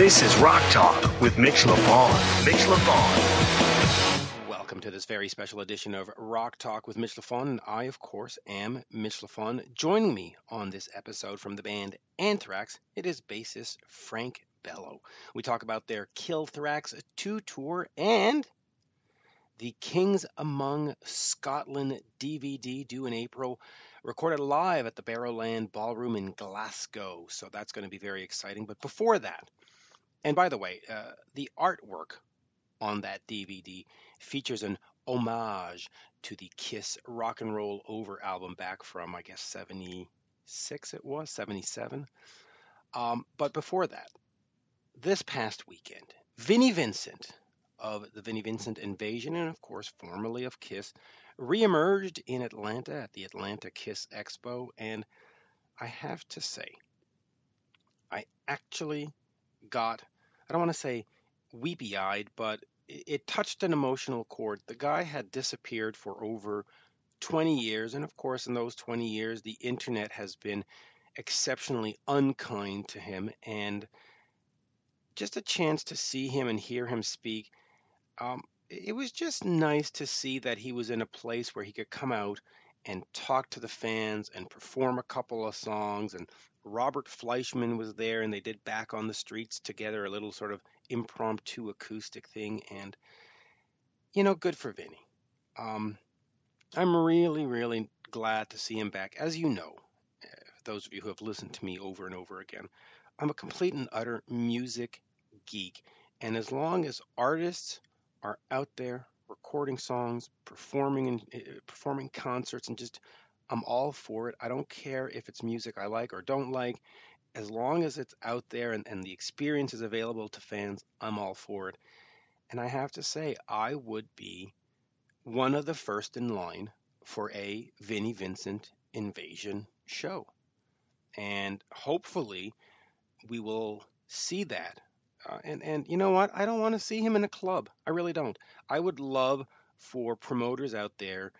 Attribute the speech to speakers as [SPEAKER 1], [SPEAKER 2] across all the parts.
[SPEAKER 1] This is Rock Talk with Mitch Lafon. Mitch Lafon.
[SPEAKER 2] Welcome to this very special edition of Rock Talk with Mitch Lafon. And I, of course, am Mitch Lafon. Joining me on this episode from the band Anthrax, it is bassist Frank Bello. We talk about their KILLTHRAX II tour and the Kings Among Scotland DVD due in April, recorded live at the Barrowland Ballroom in Glasgow. So that's going to be very exciting. But before that, and by the way, the artwork on that DVD features an homage to the Kiss Rock and Roll Over album back from, I guess, 76 it was, 77. But before that, this past weekend, Vinnie Vincent of the Vinnie Vincent Invasion, and of course formerly of Kiss, re-emerged in Atlanta at the Atlanta Kiss Expo, and I have to say, I actually got, I don't want to say weepy-eyed, but it touched an emotional chord. The guy had disappeared for over 20 years, and of course in those 20 years the internet has been exceptionally unkind to him, and just a chance to see him and hear him speak, it was just nice to see that he was in a place where he could come out and talk to the fans and perform a couple of songs. And Robert Fleischman was there, and they did Back on the Streets together, a little sort of impromptu acoustic thing. And, you know, good for Vinnie. I'm really, really glad to see him back. As you know, those of you who have listened to me over and over again, I'm a complete and utter music geek. And as long as artists are out there recording songs, performing concerts, and just, I'm all for it. I don't care if it's music I like or don't like. As long as it's out there and the experience is available to fans, I'm all for it. And I have to say, I would be one of the first in line for a Vinnie Vincent Invasion show. And hopefully we will see that. And you know what? I don't want to see him in a club. I really don't. I would love for promoters out there,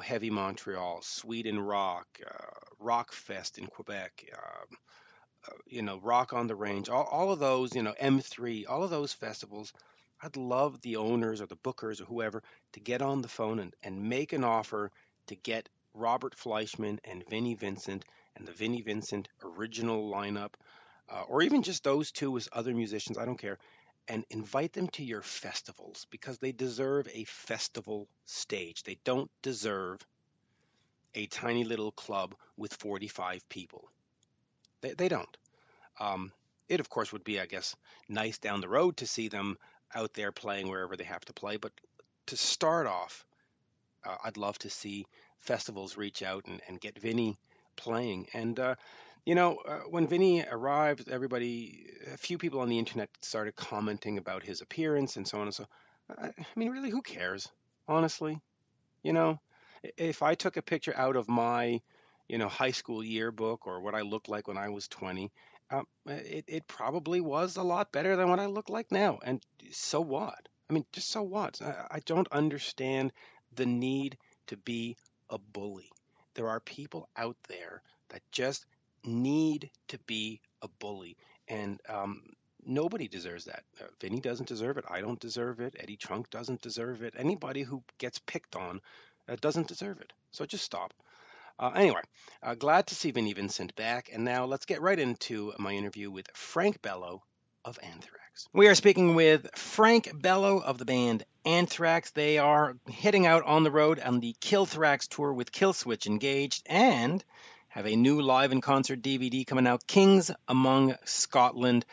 [SPEAKER 2] Heavy Montreal, Sweden Rock, Rockfest in Quebec, Rock on the Range, all of those, M3, all of those festivals. I'd love the owners or the bookers or whoever to get on the phone and make an offer to get Robert Fleischman and Vinnie Vincent and the Vinnie Vincent original lineup, or even just those two with other musicians, I don't care, and invite them to your festivals because they deserve a festival stage. They don't deserve a tiny little club with 45 people. They don't. It, of course, would be, I guess, nice down the road to see them out there playing wherever they have to play. But to start off, I'd love to see festivals reach out and get Vinnie playing. And when Vinnie arrived, a few people on the internet started commenting about his appearance and so on and so. I mean, really, who cares? Honestly, if I took a picture out of my, high school yearbook or what I looked like when I was 20, it probably was a lot better than what I look like now. And so what? I mean, just so what? I don't understand the need to be a bully. There are people out there that just need to be a bully, and nobody deserves that. Vinnie doesn't deserve it. I don't deserve it. Eddie Trunk doesn't deserve it. Anybody who gets picked on doesn't deserve it. So just stop. Anyway, glad to see Vinnie Vincent back, and now let's get right into my interview with Frank Bello of Anthrax. We are speaking with Frank Bello of the band Anthrax. They are heading out on the road on the KILLTHRAX tour with Killswitch Engage, and have a new live in concert DVD coming out, Kings Among Scotland.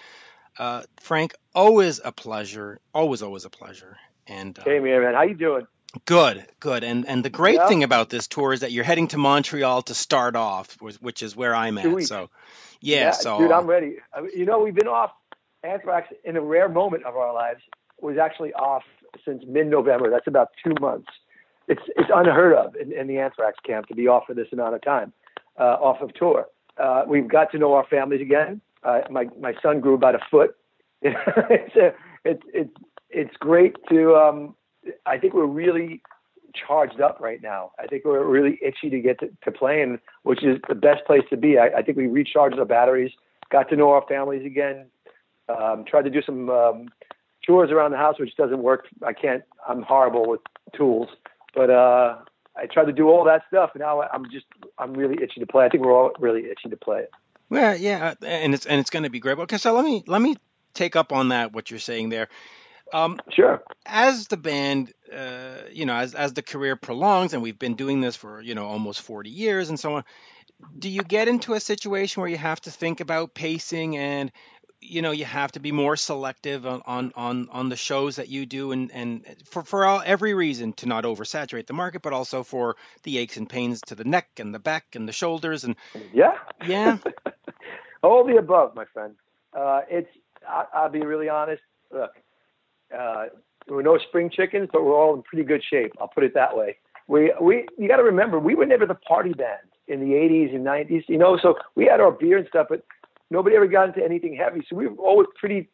[SPEAKER 2] Frank, always a pleasure. Always a pleasure. And
[SPEAKER 3] hey, man, how you doing?
[SPEAKER 2] Good. And the great thing about this tour is that you're heading to Montreal to start off, which is where I'm at.
[SPEAKER 3] 2 weeks.
[SPEAKER 2] So, so
[SPEAKER 3] dude, I'm ready. We've been off. Anthrax, in a rare moment of our lives, was actually off since mid-November. That's about 2 months. It's unheard of in the Anthrax camp to be off for this amount of time. Off of tour. We've got to know our families again. My son grew about a foot. It's great to. I think we're really charged up right now. I think we're really itchy to get to playing, which is the best place to be. I think we recharged our batteries, got to know our families again, Tried to do some chores around the house, which doesn't work. I'm horrible with tools, but I tried to do all that stuff. And now I'm really itchy to play. I think we're all really itchy to play it.
[SPEAKER 2] Well, yeah, and it's going to be great. Okay, so let me take up on that, what you're saying there.
[SPEAKER 3] Sure.
[SPEAKER 2] As the band, as the career prolongs, and we've been doing this for, almost 40 years and so on, do you get into a situation where you have to think about pacing and, you have to be more selective on the shows that you do and for every reason to not oversaturate the market, but also for the aches and pains to the neck and the back and the shoulders and yeah.
[SPEAKER 3] All the above, my friend. I'll be really honest. Look, we're no spring chickens, but we're all in pretty good shape. I'll put it that way. You got to remember, we were never the party band in the 80s and 90s, so we had our beer and stuff, but nobody ever got into anything heavy. So we were always pretty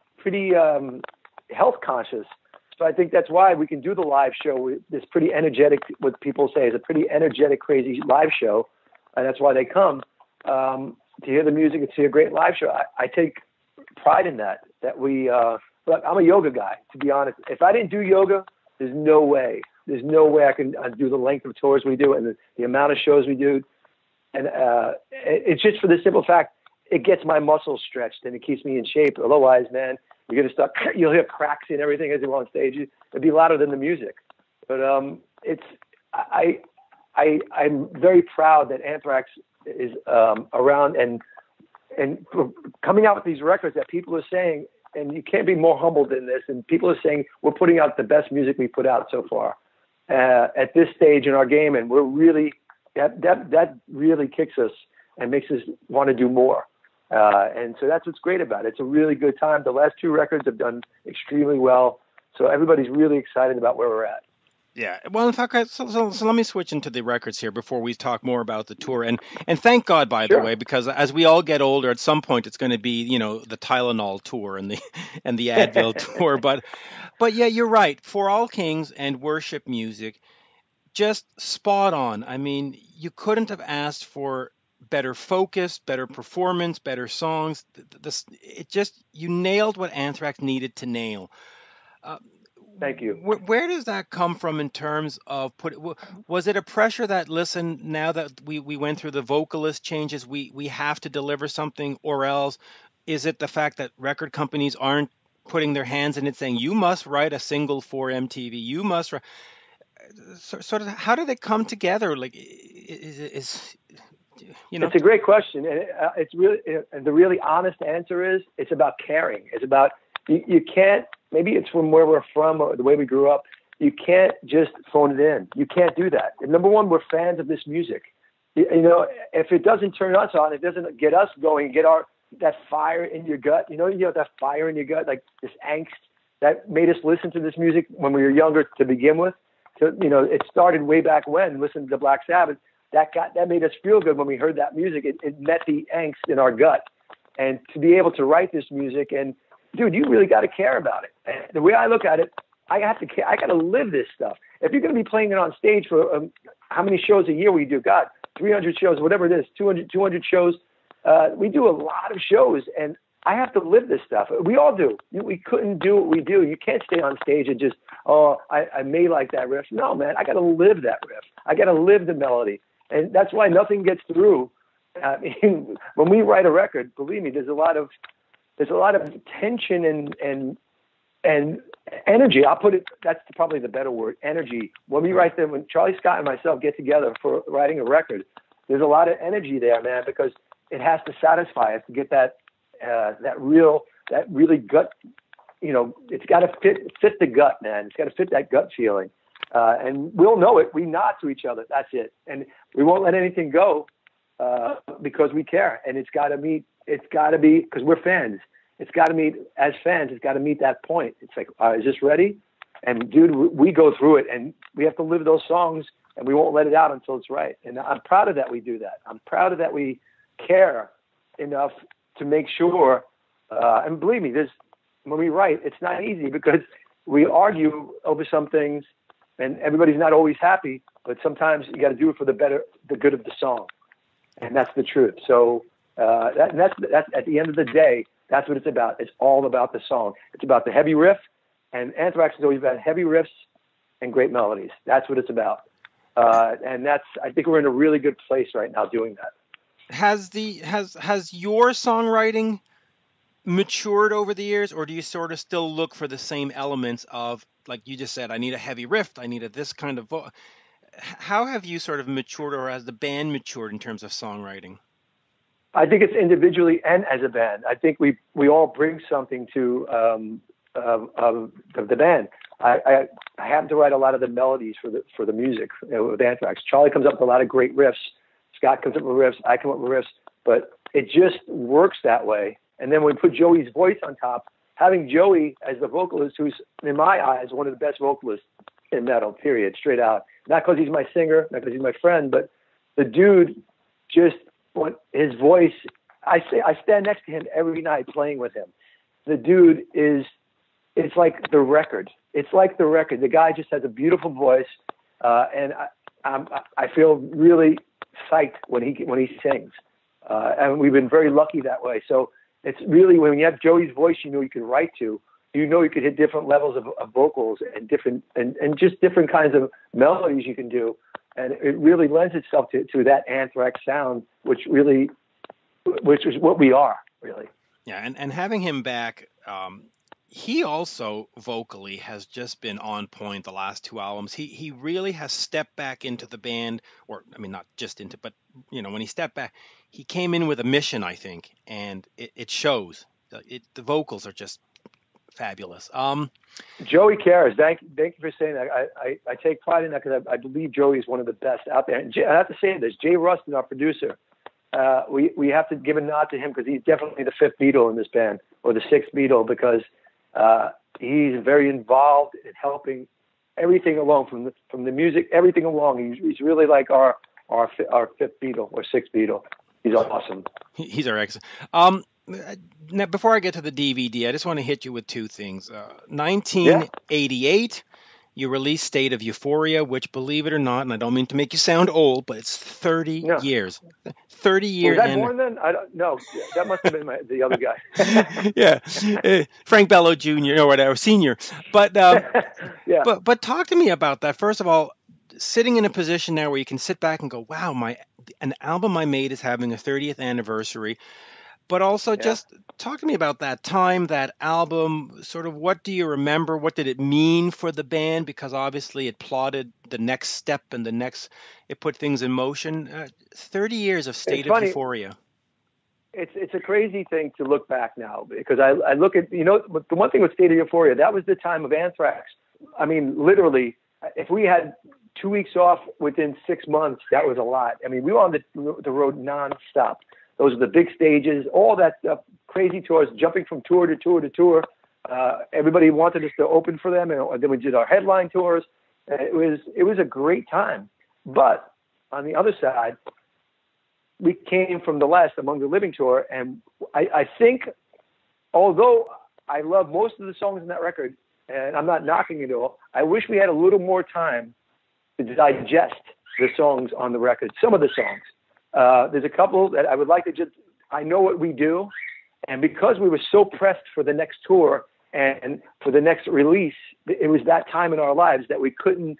[SPEAKER 3] health conscious. So I think that's why we can do the live show. This pretty energetic, what people say is a pretty energetic, crazy live show. And that's why they come to hear the music and see a great live show. I take pride in that we, look, I'm a yoga guy, to be honest. If I didn't do yoga, there's no way I can do the length of tours we do and the amount of shows we do. And it's just for the simple fact, it gets my muscles stretched and it keeps me in shape. Otherwise, man, you're going to start, you'll hear cracks and everything as you go on stage. It'd be louder than the music. But I'm very proud that Anthrax is around and coming out with these records that people are saying, and you can't be more humble than this. And people are saying we're putting out the best music we put out so far at this stage in our game. And we're really, that really kicks us and makes us want to do more. And so that's what's great about it. It's a really good time. The last two records have done extremely well. So everybody's really excited about where we're at.
[SPEAKER 2] Yeah. Well, in fact, so let me switch into the records here before we talk more about the tour. And thank God, by the way, because as we all get older, at some point it's going to be, the Tylenol tour and the Advil tour. But yeah, you're right. For All Kings and worship music, just spot on. I mean, you couldn't have asked for better focus, better performance, better songs. You nailed what Anthrax needed to nail.
[SPEAKER 3] Thank you.
[SPEAKER 2] Where does that come from in terms of was it a pressure that, listen, now that we went through the vocalist changes, we have to deliver something, or else is it the fact that record companies aren't putting their hands in it saying, you must write a single for MTV, you must write, sort of, how do they come together? Like, it's a great question. And it's really, the really honest answer is it's about caring. It's about, you can't, maybe it's from where we're from or the way we grew up. You can't just phone it in. You can't do that. And number one, we're fans of this music. If it doesn't turn us on, it doesn't get us going, that fire in your gut. You have that fire in your gut, like this angst that made us listen to this music when we were younger to begin with. So, it started way back when, listening to Black Sabbath. That made us feel good when we heard that music. It met the angst in our gut. And to be able to write this music, and dude, you really got to care about it. And the way I look at it, I have to care. I got to live this stuff. If you're going to be playing it on stage for how many shows a year we do? God, 300 shows, whatever it is, 200 shows. We do a lot of shows, and I have to live this stuff. We all do. We couldn't do what we do. You can't stay on stage and just, I may like that riff. No, man, I got to live that riff. I got to live the melody. And that's why nothing gets through. I mean, when we write a record, believe me, there's a lot of tension and energy. I'll put it, that's probably the better word, energy. When we write them, when Charlie Scott and myself get together for writing a record, there's a lot of energy there, man, because it has to satisfy us to get that really gut, it's got to fit the gut, man. It's got to fit that gut feeling. And we'll know it. We nod to each other. That's it. And we won't let anything go because we care. And it's got to be, because we're fans. It's got to meet, as fans, it's got to meet that point. It's like, is this ready? And dude, we go through it and we have to live those songs and we won't let it out until it's right. And I'm proud of that we do that. I'm proud of that we care enough to make sure, and believe me, when we write, it's not easy because we argue over some things and everybody's not always happy, but sometimes you got to do it for the good of the song. And that's the truth. So that's at the end of the day,
[SPEAKER 3] That's what it's about. It's all about the song. It's about the heavy riff, and Anthrax has always about heavy riffs and great melodies. That's what it's about. And I think we're in a really good place right now doing that.
[SPEAKER 2] Has your songwriting matured over the years, or do you sort of still look for the same elements of, like you just said, I need a heavy riff, I need this kind of how have you sort of matured, or has the band matured in terms of songwriting?
[SPEAKER 3] I think it's individually and as a band. I think we all bring something to the band. I happen to write a lot of the melodies for the music with Anthrax. Charlie comes up with a lot of great riffs. Scott comes up with riffs. I come up with riffs. But it just works that way. And then when we put Joey's voice on top, having Joey as the vocalist, who's in my eyes one of the best vocalists in metal, period, straight out. Not because he's my singer, not because he's my friend, but the dude just, his voice, I stand next to him every night playing with him. The dude it's like the record. It's like the record. The guy just has a beautiful voice, and I feel really psyched when he sings. And we've been very lucky that way. So it's really, when you have Joey's voice, you know you can write to. You know you could hit different levels of vocals and different and just different kinds of melodies you can do. And it really lends itself to that Anthrax sound, which is what we are, really.
[SPEAKER 2] Yeah, and having him back, he also vocally has just been on point the last two albums. He really has stepped back into the band, or I mean, not just into, but when he stepped back, he came in with a mission, I think, and it shows. The vocals are just fabulous.
[SPEAKER 3] Joey cares. Thank you for saying that. I take pride in that because I believe Joey is one of the best out there. And I have to say this, Jay Rustin, our producer, we have to give a nod to him because he's definitely the fifth Beatle in this band, or the sixth Beatle, because he's very involved in helping everything along from the music, everything along. He's really like our fifth Beatle or sixth Beatle. He's awesome.
[SPEAKER 2] He's our excellent. Now, before I get to the DVD, I just want to hit you with two things. 1988, you released State of Euphoria, which, believe it or not, and I don't mean to make you sound old, but it's 30 years. 30 years.
[SPEAKER 3] Was that born then? I don't know. That must have been the other guy.
[SPEAKER 2] Yeah, Frank Bello Jr. or whatever, Senior. But
[SPEAKER 3] yeah.
[SPEAKER 2] But talk to me about that. First of all, sitting in a position now where you can sit back and go, wow, an album I made is having a 30th anniversary. But also just talk to me about that time, that album, sort of what do you remember? What did it mean for the band? Because obviously it plotted the next step and it put things in motion. 30 years of State of Euphoria.
[SPEAKER 3] It's a crazy thing to look back now, because I look at, the one thing with State of Euphoria, that was the time of Anthrax. I mean, literally, if we had 2 weeks off within 6 months, that was a lot. I mean, we were on the road nonstop. Those are the big stages, all that stuff, crazy tours, jumping from tour to tour to tour. Everybody wanted us to open for them, and then we did our headline tours. It was a great time. But on the other side, we came from the last Among the Living tour, and I think, although I love most of the songs in that record, and I'm not knocking it all, I wish we had a little more time to digest the songs on the record, some of the songs. There's a couple that I would like to I know what we do. And because we were so pressed for the next tour and for the next release, it was that time in our lives that we couldn't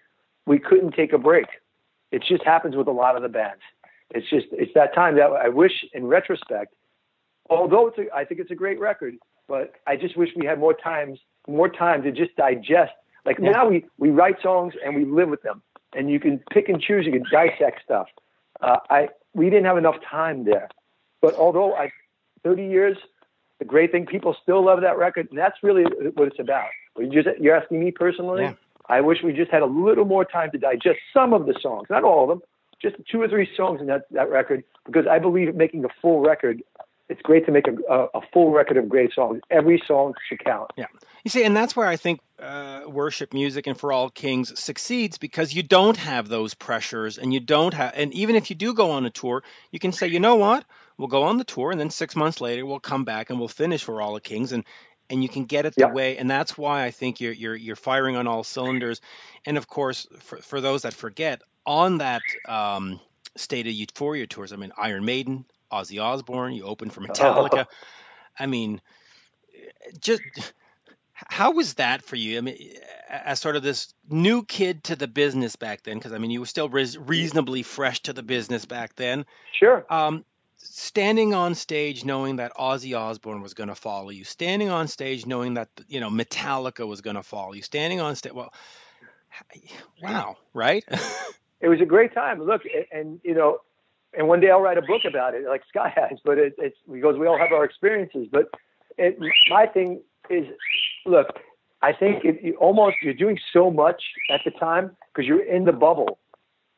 [SPEAKER 3] take a break. It just happens with a lot of the bands. It's that time that I wish, in retrospect, although I think it's a great record, but I just wish we had more time to just digest. Like now we write songs and we live with them, and you can pick and choose, you can dissect stuff. We didn't have enough time there. But although 30 years, the great thing, people still love that record, and that's really what it's about. You're asking me personally? Yeah. I wish we just had a little more time to digest some of the songs, not all of them, just 2 or 3 songs in that record, because I believe making a full record, it's great to make a full record of great songs. Every song should count.
[SPEAKER 2] Yeah. You see, and that's where I think worship music and For All Kings succeeds, because you don't have those pressures, and and even if you do go on a tour, you can say, you know what, we'll go on the tour, and then 6 months later we'll come back and we'll finish For All the Kings, and you can get it the way, and that's why I think you're firing on all cylinders. And of course, for those that forget, on that State of Euphoria tours, I mean, Iron Maiden, Ozzy Osbourne, you opened for Metallica. I mean, just how was that for you? I mean, as sort of this new kid to the business back then, because I mean, you were still reasonably fresh to the business back then.
[SPEAKER 3] Sure.
[SPEAKER 2] Standing on stage knowing that Ozzy Osbourne was going to follow you, standing on stage knowing that, you know, Metallica was going to follow you, standing on stage. Well, wow, right?
[SPEAKER 3] It was a great time. Look, and you know, and one day I'll write a book about it, like Sky has. But it's because we all have our experiences. But my thing is, look, I think you're doing so much at the time because you're in the bubble,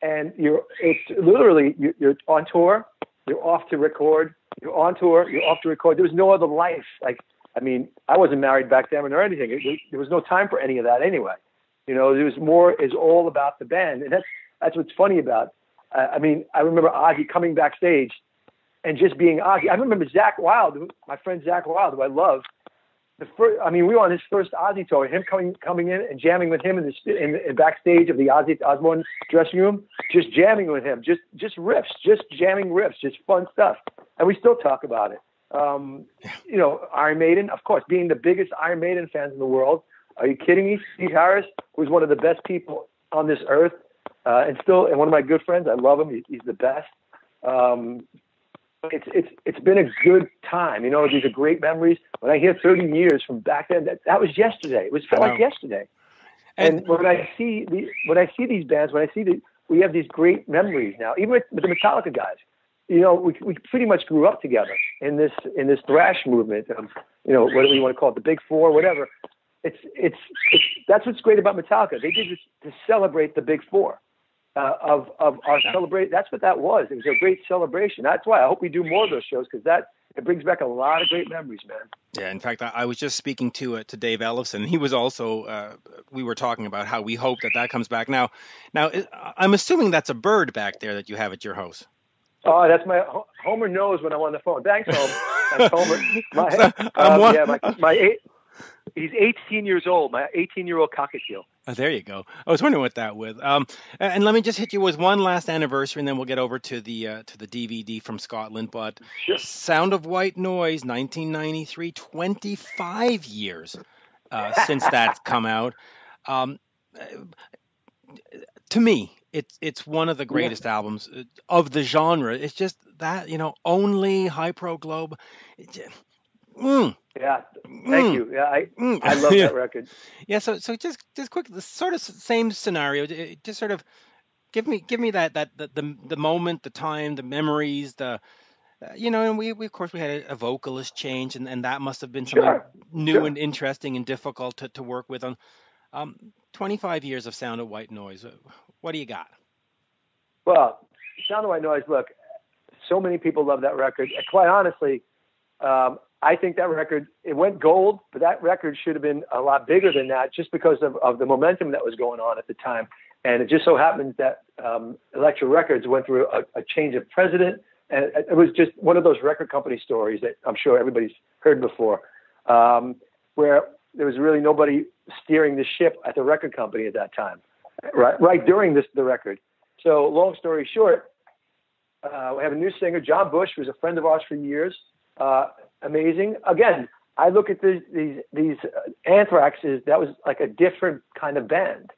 [SPEAKER 3] and it's literally you're on tour, you're off to record, you're on tour, you're off to record. There was no other life. Like, I mean, I wasn't married back then or anything. There was no time for any of that anyway. You know, there was more is all about the band, and that's what's funny about. I mean, I remember Ozzy coming backstage and just being Ozzy. I remember Zakk Wylde, my friend Zakk Wylde, who I love. We were on his first Ozzy tour. Him coming in and jamming with him in backstage of the Ozzy Osbourne dressing room, just jamming with him, just riffs, just jamming riffs, just fun stuff. And we still talk about it. You know, Iron Maiden, of course, being the biggest Iron Maiden fans in the world. Are you kidding me? Steve Harris, who's one of the best people on this earth, and one of my good friends. I love him. He's the best. It's been a good time. You know, these are great memories. When I hear 30 years from back then, that was yesterday. It felt like yesterday. And when I see these bands, we have these great memories now. Even with the Metallica guys, you know, we pretty much grew up together in this thrash movement. You know, whatever you want to call it, the Big Four, whatever. That's what's great about Metallica. They did this to celebrate the Big Four. Of our celebrate. That's what that was. It was a great celebration. That's why I hope we do more of those shows, because it brings back a lot of great memories, man.
[SPEAKER 2] Yeah, in fact, I was just speaking to Dave Ellison. He was also we were talking about how we hope that comes back. Now, I'm assuming that's a bird back there that you have at your house.
[SPEAKER 3] Oh, that's my Homer knows when I'm on the phone. Thanks, Homer. That's Homer. He's 18 years old. My 18-year-old cockatiel.
[SPEAKER 2] Oh, there you go. I was wondering what that was. And let me just hit you with one last anniversary, and then we'll get over to the DVD from Scotland. But
[SPEAKER 3] sure.
[SPEAKER 2] Sound of White Noise, 1993, 25 years since that's come out. To me, it's one of the greatest albums of the genre. It's just that, you know, only Hypro Globe.
[SPEAKER 3] Yeah, thank you. Yeah, I love that record.
[SPEAKER 2] Yeah, so just quick, the sort of same scenario. Just sort of give me the moment, the time, the memories, you know. And we of course we had a vocalist change, and that must have been something new and interesting and difficult to work with. On 25 years of Sound of White Noise, what do you got?
[SPEAKER 3] Well, Sound of White Noise. Look, so many people love that record. Quite honestly. I think that record, it went gold, but that record should have been a lot bigger than that just because of the momentum that was going on at the time. And it just so happens that Elektra Records went through a change of president. And it was just one of those record company stories that I'm sure everybody's heard before, where there was really nobody steering the ship at the record company at that time, right during the record. So long story short, we have a new singer, John Bush, who's a friend of ours for years. Amazing. Again, I look at these Anthrax that was like a different kind of band,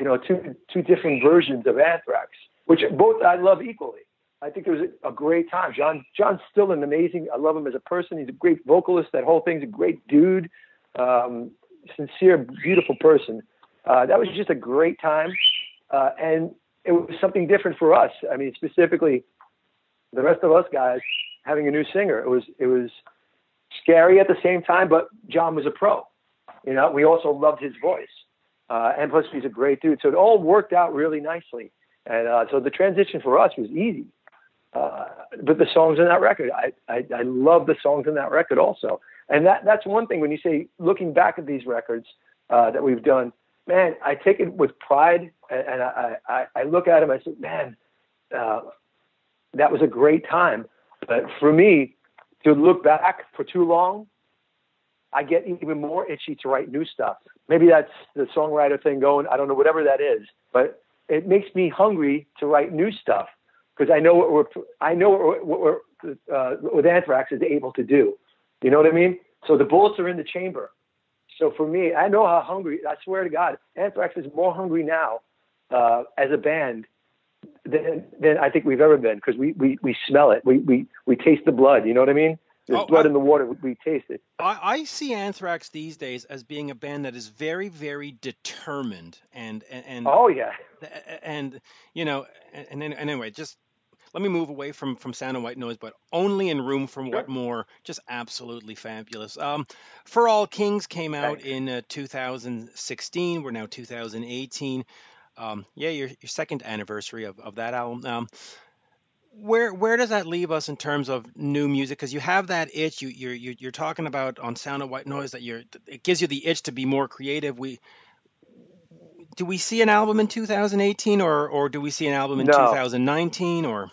[SPEAKER 3] you know, two different versions of Anthrax, which both I love equally. I think it was a great time. John's still an amazing. I love him as a person. He's a great vocalist. That whole thing's a great dude, sincere, beautiful person. That was just a great time, and it was something different for us. I mean, specifically, the rest of us guys having a new singer. It was scary at the same time, but John was a pro. You know, we also loved his voice, and plus he's a great dude. So it all worked out really nicely, and so the transition for us was easy. But the songs in that record, I love the songs in that record also, and that's one thing when you say looking back at these records that we've done, man, I take it with pride, and I look at them. I say, man, that was a great time. But for me, to look back for too long, I get even more itchy to write new stuff. Maybe that's the songwriter thing going. I don't know, whatever that is. But it makes me hungry to write new stuff because I know what we're with Anthrax is able to do. You know what I mean? So the bullets are in the chamber. So for me, I know how hungry, I swear to God, Anthrax is more hungry now as a band than I think we've ever been, because we smell it. We taste the blood. You know what I mean? There's blood in the water. We taste it.
[SPEAKER 2] I see Anthrax these days as being a band that is very, very determined and
[SPEAKER 3] oh yeah.
[SPEAKER 2] And anyway, just let me move away from Sound and White Noise, but Only in Room for What More, just absolutely fabulous. For All Kings came out in 2016. We're now 2018. Your second anniversary of that album. Where does that leave us in terms of new music? Because you have that itch. You're talking about on Sound and White Noise that it gives you the itch to be more creative. Do we see an album in 2018 or do we see an album in 2019 or?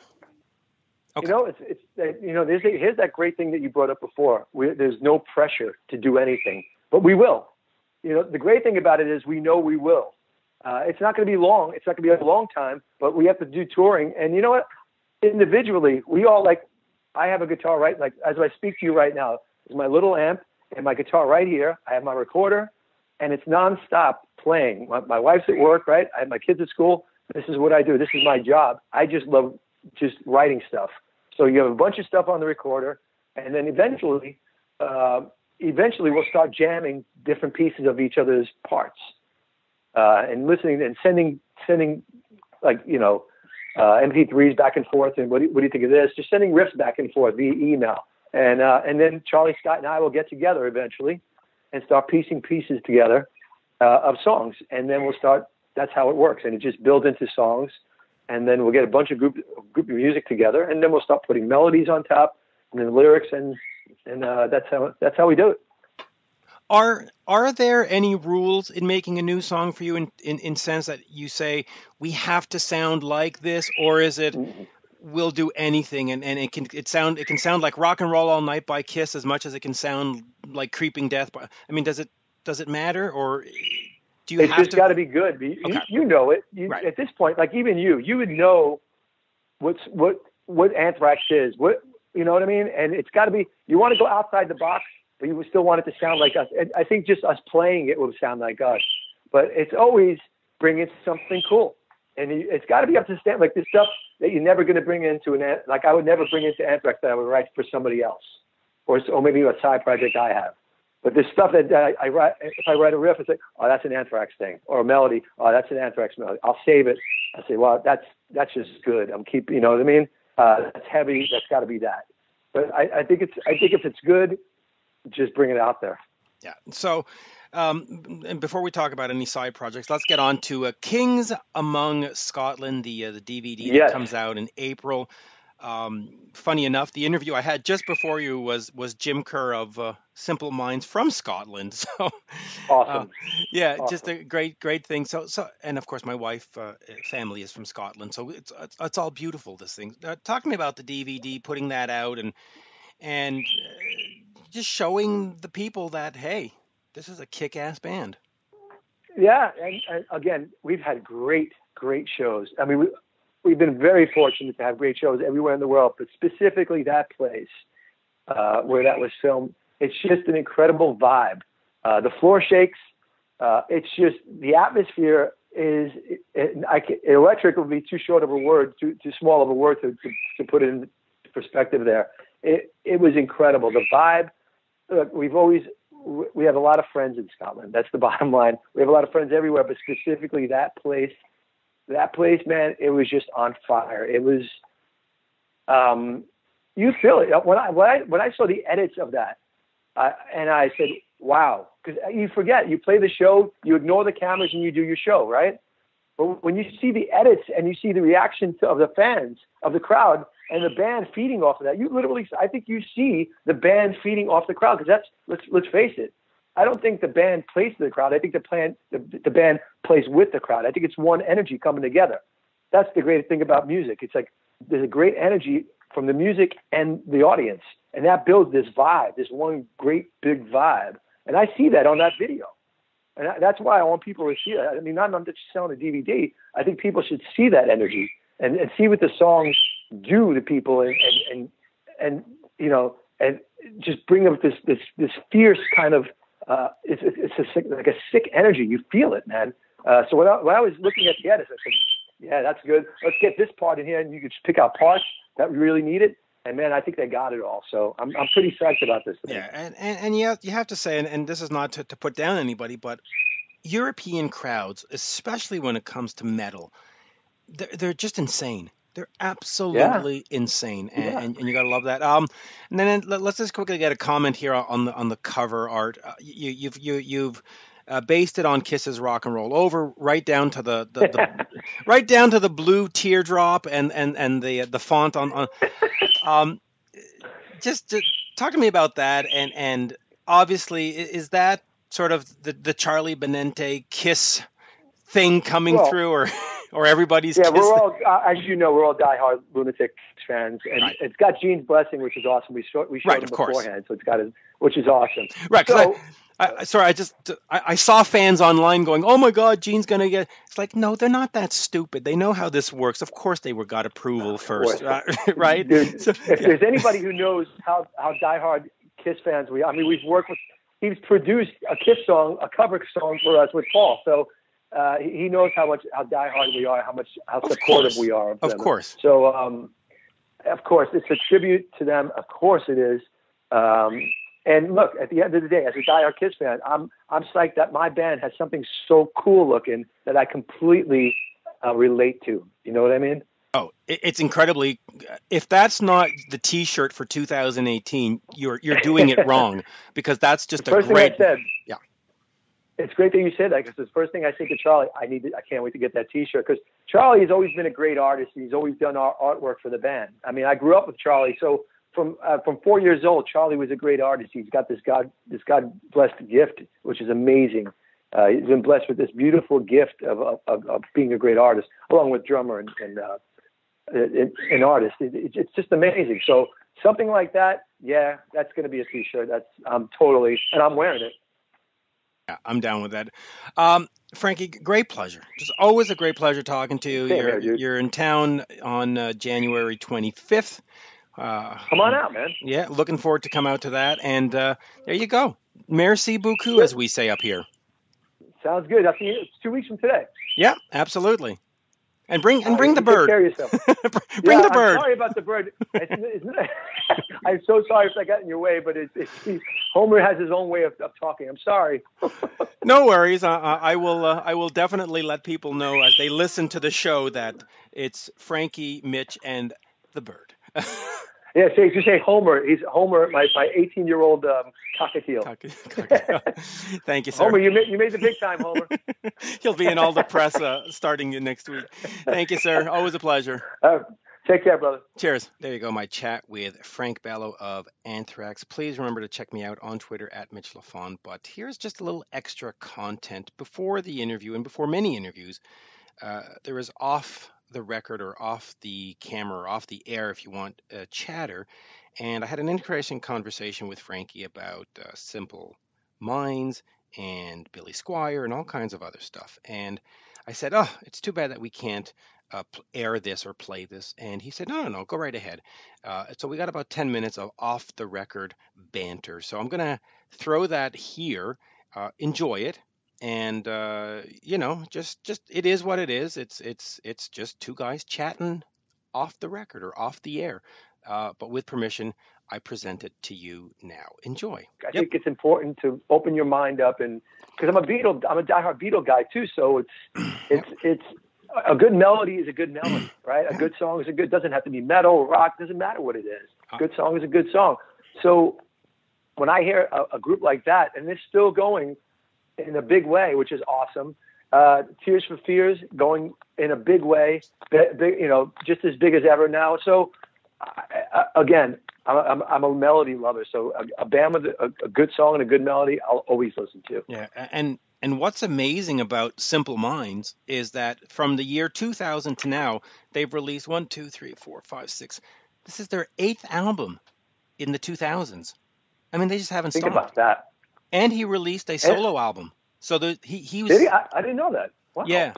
[SPEAKER 2] Okay.
[SPEAKER 3] You know, here's that great thing that you brought up before. There's no pressure to do anything, but we will. You know, the great thing about it is we know we will. It's not going to be long. It's not going to be a long time, but we have to do touring. And you know what? Individually, we all I have a guitar right, as I speak to you right now, is my little amp and my guitar right here. I have my recorder, and it's nonstop playing. My wife's at work, right? I have my kids at school. This is what I do. This is my job. I just love just writing stuff. So you have a bunch of stuff on the recorder, and then eventually we'll start jamming different pieces of each other's parts, and listening and sending MP3s back and forth. And what do you think of this? Just sending riffs back and forth via email, and then Charlie Scott and I will get together eventually and start piecing pieces together of songs, and then we'll start. That's how it works, and it just builds into songs. And then we'll get a bunch of group of music together, and then we'll start putting melodies on top, and then lyrics, and that's how we do it.
[SPEAKER 2] Are there any rules in making a new song for you in sense that you say we have to sound like this, or is it we'll do anything and it can sound like Rock and Roll All Night by Kiss as much as it can sound like Creeping Death? I mean, does it matter, or do you
[SPEAKER 3] it's just got to be good. You know it.
[SPEAKER 2] Right.
[SPEAKER 3] At this point, like even you would know what Anthrax is. You know what I mean? And it's got to be. You want to go outside the box, but you still want it to sound like us. And I think just us playing it will sound like us. But it's always bringing something cool, and it's got to be up to stand. Like this stuff that you're never going to bring into I would never bring into Anthrax that I would write for somebody else, or maybe a side project I have. But there's stuff that I write. If I write a riff, it's like, oh, that's an Anthrax thing, or a melody. Oh, that's an Anthrax melody. I'll save it. I say, well, that's just good. I'm keeping. You know what I mean? That's heavy. That's got to be that. But I think if it's good, just bring it out there.
[SPEAKER 2] Yeah. So, and before we talk about any side projects, let's get on to Kings Among Scotland, the DVD that comes out in April. Funny enough, the interview I had just before you was Jim Kerr of Simple Minds from Scotland. So
[SPEAKER 3] awesome.
[SPEAKER 2] Awesome. Just a great thing. So and of course my wife family is from Scotland, so it's all beautiful, this thing. Talk to me about the DVD, putting that out and just showing the people that, hey, this is a kick-ass band.
[SPEAKER 3] Yeah, and again, we've had great shows. I mean, we've been very fortunate to have great shows everywhere in the world, but specifically that place where that was filmed, it's just an incredible vibe. The floor shakes. It's just, the atmosphere is, electric would be too short of a word, too small of a word to put it in perspective there. It was incredible. The vibe, look, we have a lot of friends in Scotland. That's the bottom line. We have a lot of friends everywhere, but specifically that place, man, it was just on fire. It was, you feel it. When I saw the edits of that, and I said, wow, because you forget, you play the show, you ignore the cameras and you do your show, right? But when you see the edits and you see the reaction of the fans, of the crowd, and the band feeding off of that, you literally, I think you see the band feeding off the crowd, because let's face it, I don't think the band plays to the crowd. I think the band plays with the crowd. I think it's one energy coming together. That's the great thing about music. It's like there's a great energy from the music and the audience, and that builds this vibe, this one great big vibe. And I see that on that video. And that's why I want people to see it. I mean, not just selling a DVD. I think people should see that energy and see what the songs do to people, and you know, and just bring up this fierce kind of it's like a sick energy. You feel it, man. So when I was looking at the edits, I said, yeah, that's good. Let's get this part in here, and you can just pick out parts that we really need it. And man, I think they got it all. So I'm pretty psyched about this thing.
[SPEAKER 2] Yeah, and you have to say, and this is not to put down anybody, but European crowds, especially when it comes to metal, they're just insane. They're absolutely insane, and you gotta love that. And then let's just quickly get a comment here on the cover art. You've based it on Kiss's Rock and Roll Over, right down to the right down to the blue teardrop and the font on. Just talk to me about that, and obviously, is that sort of the Charlie Benante Kiss thing coming through, or everybody's Kiss?
[SPEAKER 3] We're all, as you know, we're all diehard Lunatic fans, and it's got Gene's blessing, which is awesome. We showed him beforehand, so it's got which is awesome.
[SPEAKER 2] Right. So, I saw fans online going, "Oh my God, Gene's gonna get." It's like, no, they're not that stupid. They know how this works. Of course, they got approval first, right?
[SPEAKER 3] Dude, so, if there's anybody who knows how diehard Kiss fans we are, I mean, we've worked with. He's produced a Kiss song, a cover song for us with Paul. So he knows how diehard we are, how supportive we are of them.
[SPEAKER 2] Of course.
[SPEAKER 3] So of course, it's a tribute to them. Of course, it is. And look, at the end of the day, as a diehard Kiss fan, I'm psyched that my band has something so cool looking that I completely relate to. You know what I mean?
[SPEAKER 2] Oh, it's incredibly. If that's not the T-shirt for 2018, you're doing it wrong, because that's just
[SPEAKER 3] first thing I said.
[SPEAKER 2] Yeah,
[SPEAKER 3] it's great that you said that, because the first thing I think of Charlie, I can't wait to get that T-shirt, because Charlie has always been a great artist. He's always done our artwork for the band. I mean, I grew up with Charlie, so. From 4 years old, Charlie was a great artist. He's got this God blessed gift, which is amazing. He's been blessed with this beautiful gift of being a great artist, along with drummer and an artist. It's just amazing. So something like that, yeah, that's going to be a T-shirt. I'm wearing it.
[SPEAKER 2] Yeah, I'm down with that. Frankie, great pleasure. Just always a great pleasure talking to you. You're in town on January 25th.
[SPEAKER 3] Come on out, man.
[SPEAKER 2] Yeah, looking forward to come out to that. And there you go. Merci beaucoup, as we say up here.
[SPEAKER 3] Sounds good. It's 2 weeks from today.
[SPEAKER 2] Yeah, absolutely. And bring the bird.
[SPEAKER 3] Take care of yourself.
[SPEAKER 2] Bring the bird.
[SPEAKER 3] I'm sorry about the bird. I'm so sorry if I got in your way, but Homer has his own way of talking. I'm sorry.
[SPEAKER 2] No worries. I will definitely let people know as they listen to the show that it's Frankie, Mitch, and the bird.
[SPEAKER 3] Yeah, so you say Homer. He's Homer, my 18-year-old cockatiel.
[SPEAKER 2] Thank you, sir.
[SPEAKER 3] Homer, you made the big time, Homer.
[SPEAKER 2] He'll be in all the press starting next week. Thank you, sir. Always a pleasure.
[SPEAKER 3] Take care, brother.
[SPEAKER 2] Cheers. There you go, my chat with Frank Bello of Anthrax. Please remember to check me out on Twitter at Mitch Lafon. But here's just a little extra content before the interview and before many interviews. There is off the record or off the camera or off the air, if you want, chatter. And I had an interesting conversation with Frankie about Simple Minds and Billy Squier and all kinds of other stuff. And I said, oh, it's too bad that we can't air this or play this. And he said, no, go right ahead. So we got about 10 minutes of off the record banter. So I'm going to throw that here. Enjoy it. And just it is what it is. It's just two guys chatting off the record or off the air. But with permission, I present it to you now. Enjoy.
[SPEAKER 3] I think it's important to open your mind up, and because I'm a diehard Beatle guy too. So it's a good melody is a good melody, right? A good song is doesn't have to be metal or rock. Doesn't matter what it is. A good song is a good song. So when I hear a group like that, and it's still going in a big way, which is awesome. Tears for Fears going in a big way, just as big as ever now. So again, I'm a melody lover. So a band with a good song and a good melody, I'll always listen to.
[SPEAKER 2] Yeah, and what's amazing about Simple Minds is that from the year 2000 to now, they've released 1, 2, 3, 4, 5, 6. This is their 8th album in the 2000s. I mean, they just haven't stopped.
[SPEAKER 3] Think about that.
[SPEAKER 2] And he released a solo album. So he was.
[SPEAKER 3] Did he? I didn't know that. Wow.
[SPEAKER 2] Yeah,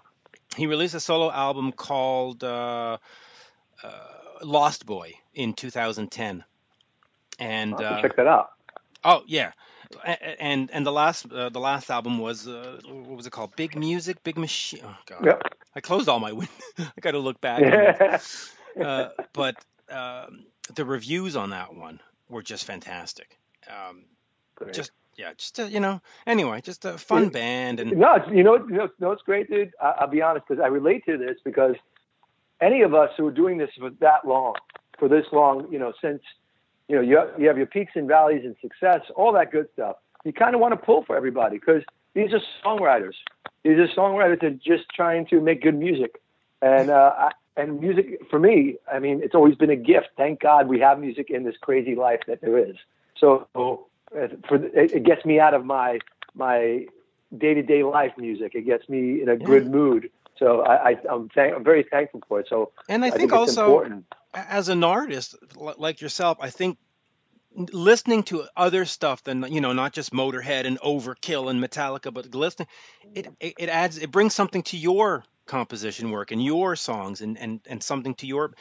[SPEAKER 2] he released a solo album called Lost Boy in 2010, And
[SPEAKER 3] I'll have to check that out.
[SPEAKER 2] oh yeah, and the last album was what was it called? Big Music, Big Machine. Oh God,
[SPEAKER 3] Yep.
[SPEAKER 2] I closed all my windows. I got to look back.
[SPEAKER 3] Yeah.
[SPEAKER 2] But the reviews on that one were just fantastic.
[SPEAKER 3] Great.
[SPEAKER 2] Just yeah, just anyway, just a fun band. And
[SPEAKER 3] No, it's great, dude. I'll be honest, because I relate to this, because any of us who are doing this for this long, since you have your peaks and valleys and success, all that good stuff. You kind of want to pull for everybody, because these are songwriters. These are songwriters that are just trying to make good music, and music for me, I mean, it's always been a gift. Thank God we have music in this crazy life that there is. So it gets me out of my day-to-day life music. It gets me in a good mood. So I'm very thankful for it. So
[SPEAKER 2] and I think
[SPEAKER 3] it's
[SPEAKER 2] also
[SPEAKER 3] important.
[SPEAKER 2] As an artist like yourself, I think listening to other stuff than not just Motorhead and Overkill and Metallica, but listening, it brings something to your composition work and your songs and something to your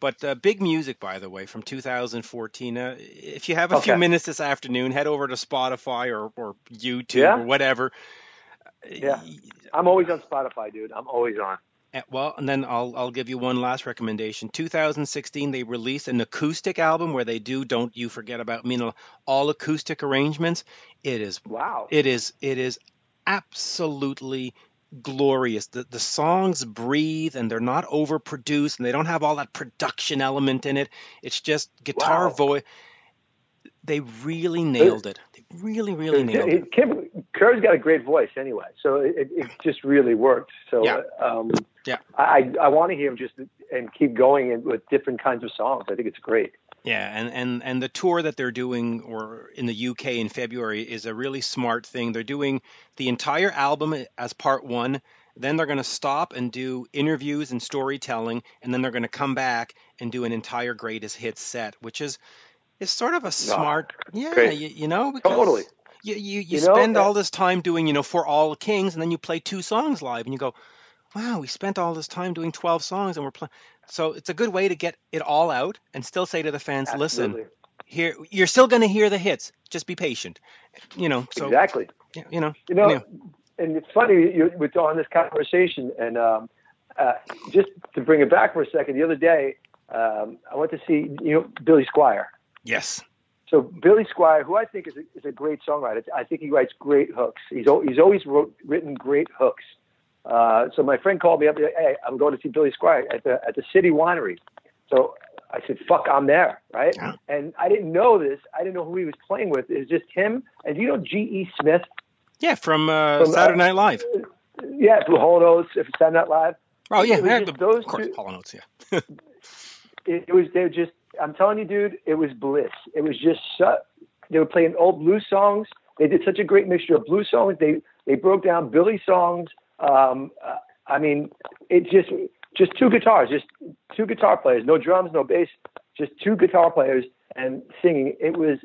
[SPEAKER 2] but Big Music, by the way, from 2014. If you have a few minutes this afternoon, head over to Spotify or YouTube or whatever.
[SPEAKER 3] Yeah, I'm always on Spotify, dude. I'm always on.
[SPEAKER 2] Well, and then I'll give you one last recommendation. 2016, they released an acoustic album where they do "Don't You Forget About Me," all acoustic arrangements. It is
[SPEAKER 3] wow.
[SPEAKER 2] It is absolutely glorious. The songs breathe, and they're not overproduced, and they don't have all that production element in it. It's just guitar voice. They really nailed it. They really nailed it.
[SPEAKER 3] Kerr's got a great voice anyway, so it just really worked. So I want to hear him just and keep going with different kinds of songs. I think it's great.
[SPEAKER 2] Yeah, and the tour that they're doing or in the UK in February is a really smart thing. They're doing the entire album as part one. Then they're going to stop and do interviews and storytelling, and then they're going to come back and do an entire greatest hits set, which is sort of a smart, because
[SPEAKER 3] totally.
[SPEAKER 2] You spend all this time doing, For All Kings, and then you play 2 songs live, and you go, wow, we spent all this time doing 12 songs, and we're playing. So it's a good way to get it all out and still say to the fans, listen, here, you're still going to hear the hits. Just be patient, So,
[SPEAKER 3] exactly.
[SPEAKER 2] Anyway.
[SPEAKER 3] And it's funny we're on this conversation, and just to bring it back for a second, the other day I went to see Billy Squier.
[SPEAKER 2] Yes.
[SPEAKER 3] So Billy Squier, who I think is a great songwriter, I think he writes great hooks. He's always written great hooks. So my friend called me up. Hey, I'm going to see Billy Squier at the City Winery. So I said, "Fuck, I'm there, right?" Yeah. And I didn't know this. I didn't know who he was playing with. It's just him. And do you know G.E. Smith?
[SPEAKER 2] Yeah, from Saturday Night Live.
[SPEAKER 3] Yeah, from Hall & Oates, Saturday Night Live.
[SPEAKER 2] Oh yeah,
[SPEAKER 3] those
[SPEAKER 2] of course,
[SPEAKER 3] two,
[SPEAKER 2] Hall & Oates. Yeah.
[SPEAKER 3] They just. I'm telling you, dude, it was bliss. It was just they were playing old blues songs. They did such a great mixture of blues songs. They broke down Billy songs. I mean, it just 2 guitars, just 2 guitar players, no drums, no bass, just 2 guitar players and singing. It was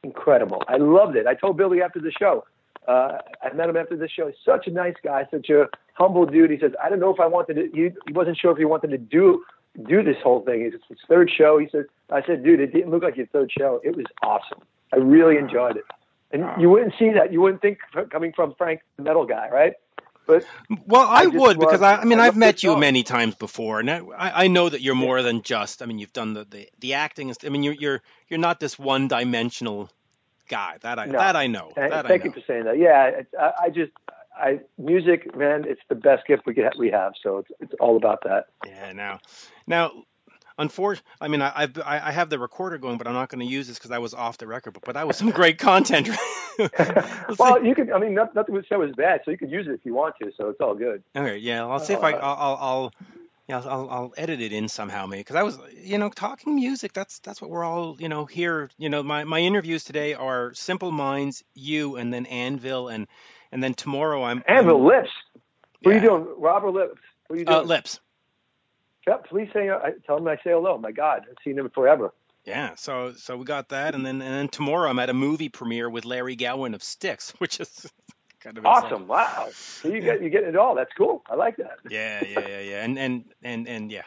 [SPEAKER 3] incredible. I loved it. I told Billy after the show. I met him after the show. He's such a nice guy, such a humble dude. He says, I don't know if I wanted to. He wasn't sure if he wanted to do this whole thing. It's his 3rd show. He said, I said, dude, it didn't look like your 3rd show. It was awesome. I really enjoyed it. And you wouldn't see that. You wouldn't think coming from Frank, the metal guy, right? But
[SPEAKER 2] I would, because I've met you many times before, and I know that you're more than just. I mean, you've done the acting. I mean, you're not this one-dimensional guy. That I know.
[SPEAKER 3] Thank you for saying that. Yeah, music, man, it's the best gift we have. So it's all about that.
[SPEAKER 2] Yeah. Now, unfortunately, I mean, I have the recorder going, but I'm not going to use this because I was off the record. But that was some great content.
[SPEAKER 3] Well, you can. I mean, nothing we said was bad, so you could use it if you want to. So it's all good.
[SPEAKER 2] Okay, yeah. I'll see if I'll edit it in somehow, maybe, because I was, talking music. That's what we're all, here. My interviews today are Simple Minds, you, and then Anvil, and then tomorrow
[SPEAKER 3] Anvil Lips. What are you doing, Rob or Lips? What are you doing?
[SPEAKER 2] Lips.
[SPEAKER 3] Yeah, please tell him I say hello. My God, I've seen him forever.
[SPEAKER 2] Yeah, so we got that, and then tomorrow I'm at a movie premiere with Larry Gowan of Styx, which is kind of
[SPEAKER 3] awesome.
[SPEAKER 2] Exciting.
[SPEAKER 3] Wow, so you get it all. That's cool. I like that.
[SPEAKER 2] Yeah, and yeah.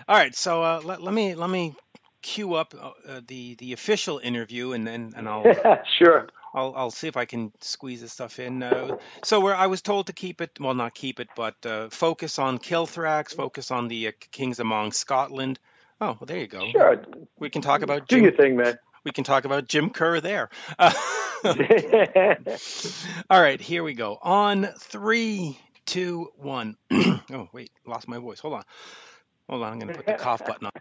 [SPEAKER 2] All right, so let me queue up the official interview, and I'll
[SPEAKER 3] Sure.
[SPEAKER 2] I'll see if I can squeeze this stuff in. So I was told to keep it, well, not keep it, but focus on KILLTHRAX, focus on the Kings Among Scotland. Oh, well, there you go.
[SPEAKER 3] Sure.
[SPEAKER 2] We can talk about
[SPEAKER 3] Do your thing, man.
[SPEAKER 2] We can talk about Jim Kerr there. All right, here we go. On 3, 2, 1. Oh, wait, lost my voice. Hold on. I'm going to put the cough button on.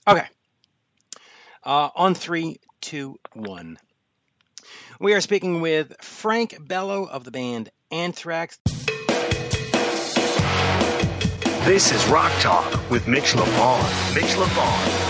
[SPEAKER 2] Okay. On 3, 2, 1. We are speaking with Frank Bello of the band Anthrax.
[SPEAKER 1] This is Rock Talk with Mitch Lafon. Mitch Lafon.